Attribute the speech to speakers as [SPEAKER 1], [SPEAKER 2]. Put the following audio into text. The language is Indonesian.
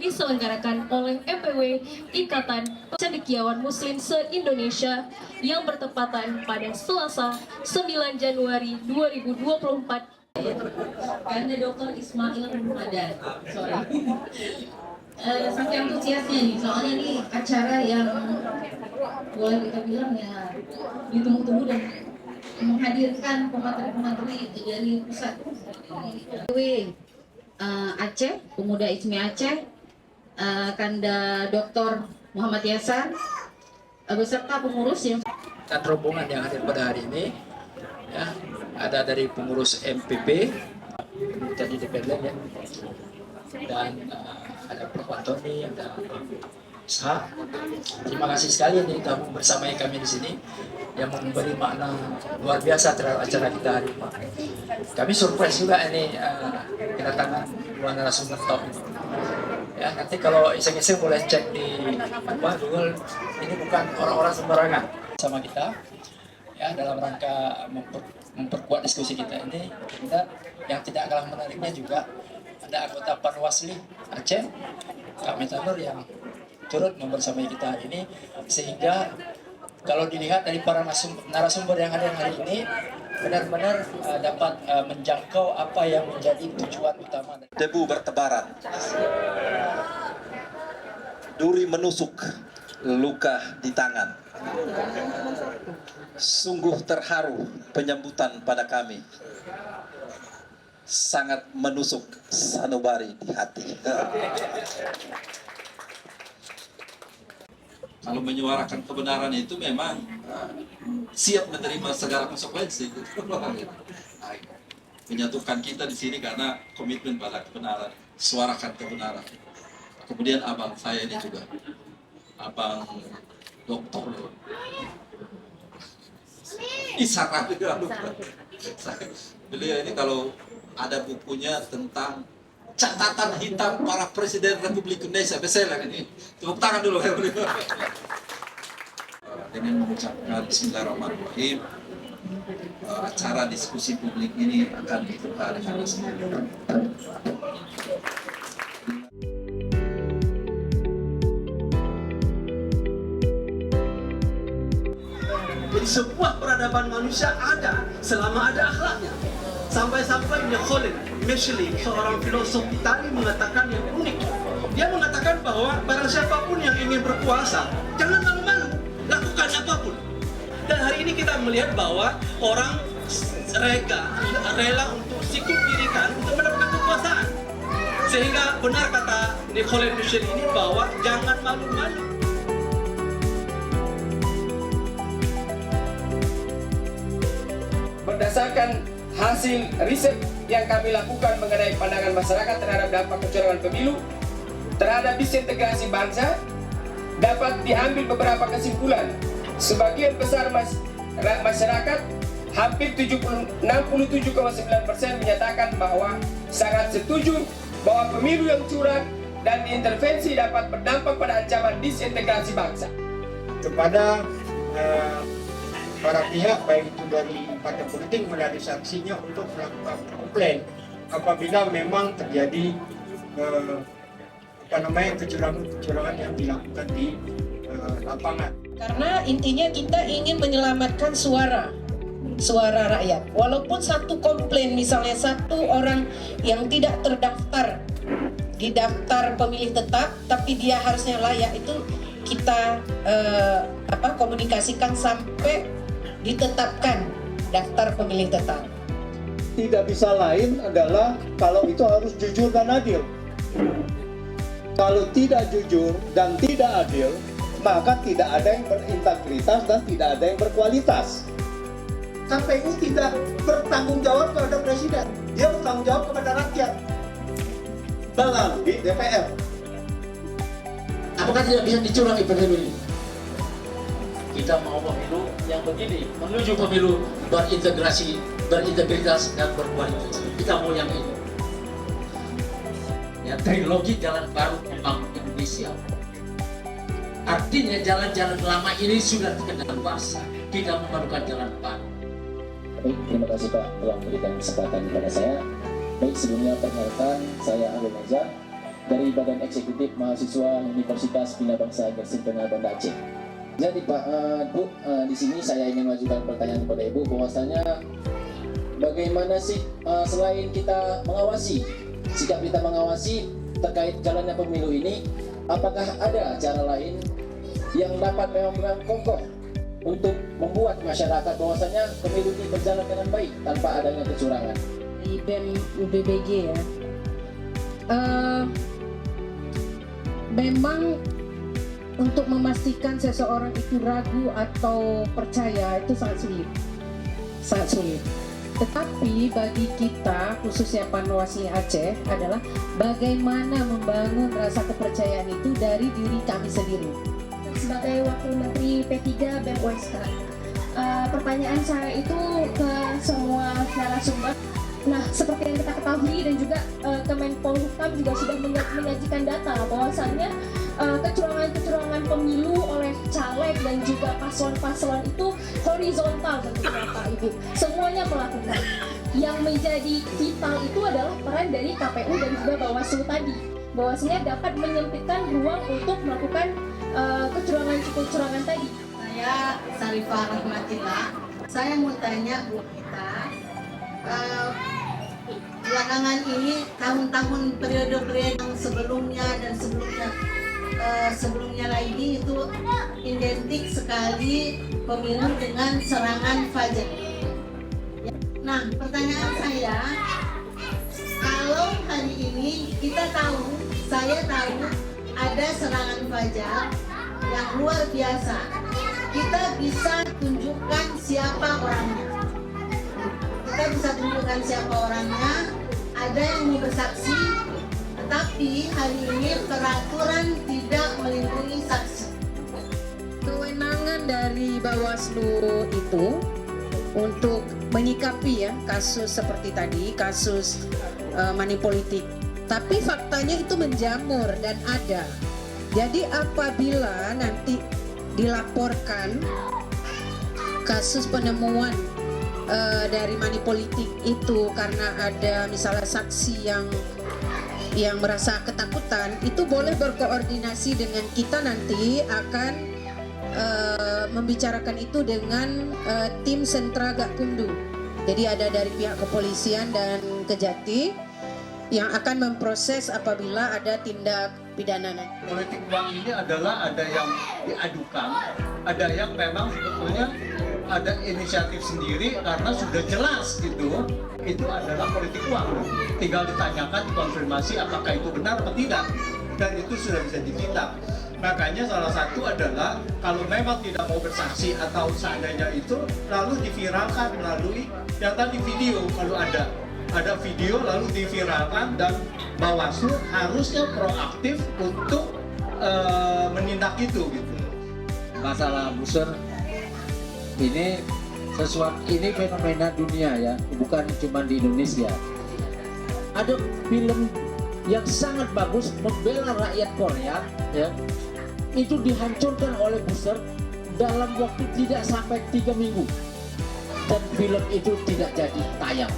[SPEAKER 1] diselenggarakan oleh MPW Ikatan Cendekiawan Muslim se-Indonesia yang bertepatan pada Selasa 9 Januari 2024.
[SPEAKER 2] Karena Dr. Ismail Ramadan, sampai antusiasnya nih, soalnya ini acara yang boleh kita bilang ya ditunggu-tunggu dan menghadirkan pemateri-pemateri dari pusat. Aceh, Pemuda ISMI Aceh, Kanda Dr. Muhammad Yasar, beserta pengurus yang
[SPEAKER 3] dan rombongan yang hadir pada hari ini, ya, ada dari pengurus MPP, dan independen ya, dan ada Prof. Antoni, ada Sa. Terima kasih sekali nih kamu bersama kami di sini yang memberi makna luar biasa terhadap acara kita hari ini. Kami surprise juga ini kedatangan dua narasumber top. Ya, nanti kalau iseng-iseng boleh cek di Google, ini bukan orang-orang sembarangan sama kita. Ya, dalam rangka memperkuat diskusi kita ini, kita yang tidak kalah menariknya juga ada anggota Panwasli Aceh, Kak Metanur, yang turut membersamai kita hari ini, sehingga kalau dilihat dari para narasumber yang hadir hari ini benar-benar dapat menjangkau apa yang menjadi tujuan utama.
[SPEAKER 4] Debu bertebaran, duri menusuk, luka di tangan. Sungguh terharu penyambutan pada kami, sangat menusuk sanubari di hati. Kalau menyuarakan kebenaran itu memang siap menerima segala konsekuensi. Menyatukan kita di sini karena komitmen pada kebenaran, suarakan kebenaran. Kemudian abang saya ini juga, abang dokter Isara, beliau ini kalau ada bukunya tentang catatan hitam para presiden Republik Indonesia, bestseller ini. Tepuk tangan dulu ya beliau. Dengan mengucapkan Bismillahirrahmanirrahim, acara diskusi publik ini akan dibuka dengan semua.
[SPEAKER 5] Jadi sebuah peradaban manusia ada selama ada akhlaknya. Sampai-sampai Khalid Meshli, seorang filosof Itali, mengatakan yang unik. Dia mengatakan bahwa barang siapapun yang ingin berkuasa, jangan malu-malu, lakukan apapun. Dan hari ini kita melihat bahwa orang rela untuk sikut dirikan untuk mendapatkan kekuasaan. Sehingga benar kata Khalid Meshli ini bahwa jangan malu-malu.
[SPEAKER 6] Berdasarkan hasil riset yang kami lakukan mengenai pandangan masyarakat terhadap dampak kecurangan pemilu terhadap disintegrasi bangsa, dapat diambil beberapa kesimpulan. Sebagian besar masyarakat, hampir 67,9% menyatakan bahwa sangat setuju bahwa pemilu yang curang dan intervensi dapat berdampak pada ancaman disintegrasi bangsa.
[SPEAKER 7] Kepada para pihak, baik itu dari partai politik melalui saksinya, untuk melakukan komplain apabila memang terjadi kecurangan yang dilakukan di lapangan.
[SPEAKER 8] Karena intinya kita ingin menyelamatkan suara rakyat. Walaupun satu komplain, misalnya satu orang yang tidak terdaftar di daftar pemilih tetap, tapi dia harusnya layak, itu kita komunikasikan sampai ditetapkan daftar pemilih tetap.
[SPEAKER 9] Tidak bisa lain adalah kalau itu harus jujur dan adil. Kalau tidak jujur dan tidak adil, maka tidak ada yang berintegritas dan tidak ada yang berkualitas.
[SPEAKER 5] KPU tidak bertanggung jawab kepada presiden, dia bertanggung jawab kepada rakyat melalui DPR.
[SPEAKER 3] Apakah tidak bisa dicurangi pemilu ini? Kita mau pemilu yang begini, menuju pemilu berintegritas dan berkualitas. Kita mau yang ini. Ya, trilogi jalan baru membangun Indonesia. Artinya jalan-jalan lama ini sudah terkenal basah. Kita memerlukan jalan baru.
[SPEAKER 10] Baik, terima kasih Pak telah memberikan kesempatan kepada saya. Baik, sebelumnya perkenalkan, saya Alun Nazar, dari Badan Eksekutif Mahasiswa Universitas Bina Bangsa Gersik Tengah Banda Aceh. Jadi Pak, Bu, di sini saya ingin mengajukan pertanyaan kepada Ibu bahwasanya bagaimana sih selain kita mengawasi, sikap kita mengawasi terkait jalannya pemilu ini, apakah ada cara lain yang dapat memang kokoh untuk membuat masyarakat bahwasanya pemilu ini berjalan dengan baik tanpa adanya kecurangan?
[SPEAKER 8] Di BEM UBBG ya, memang untuk memastikan seseorang itu ragu atau percaya itu sangat sulit. Tetapi bagi kita, khususnya Panwasli Aceh, adalah bagaimana membangun rasa kepercayaan itu dari diri kami sendiri.
[SPEAKER 1] Sebagai Wakil Menteri P3 BEM USK, pertanyaan saya itu ke semua narasumber. Nah, seperti yang kita ketahui dan juga Kemenpolhukam juga sudah menyajikan data bahwasannya kecurangan-kecurangan pemilu oleh caleg dan juga paslon-paslon itu horizontal tentunya Pak Ibu. Semuanya melakukan. Yang menjadi vital itu adalah peran dari KPU dan juga Bawaslu tadi. Bahwasanya dapat menyempitkan ruang untuk melakukan kecurangan-kecurangan tadi.
[SPEAKER 2] Saya Sarifah Rahmatillah. Saya mau tanya Bu kita, belakangan ini tahun-tahun periode-periode yang sebelumnya dan sebelumnya lagi itu identik sekali pemilu dengan serangan fajar. Nah, pertanyaan saya, kalau hari ini saya tahu ada serangan fajar yang luar biasa, kita bisa tunjukkan siapa orangnya. Ada yang mau bersaksi, tetapi hari ini peraturan tidak melindungi saksi.
[SPEAKER 8] Kewenangan dari Bawaslu itu untuk menyikapi ya kasus seperti tadi, kasus money politik. Tapi faktanya itu menjamur dan ada. Jadi apabila nanti dilaporkan kasus penemuan dari money politik itu karena ada misalnya saksi yang merasa ketakutan, itu boleh berkoordinasi dengan kita, nanti akan membicarakan itu dengan tim sentra Gakumdu. Jadi ada dari pihak kepolisian dan Kejati yang akan memproses apabila ada tindak pidana.
[SPEAKER 9] Politik uang ini adalah ada yang diadukan, ada yang memang sebetulnya ada inisiatif sendiri karena sudah jelas gitu, itu adalah politik uang. Tinggal ditanyakan, dikonfirmasi apakah itu benar atau tidak, dan itu sudah bisa ditindak. Makanya salah satu adalah kalau memang tidak mau bersaksi atau seandainya itu lalu diviralkan melalui yang tadi video, kalau ada video lalu diviralkan, dan Bawaslu harusnya proaktif untuk menindak itu gitu.
[SPEAKER 3] Masalah buzzer ini fenomena dunia ya, bukan cuma di Indonesia. Ada film yang sangat bagus membela rakyat Korea ya, itu dihancurkan oleh buzzer dalam waktu tidak sampai 3 minggu, dan film itu tidak jadi tayang.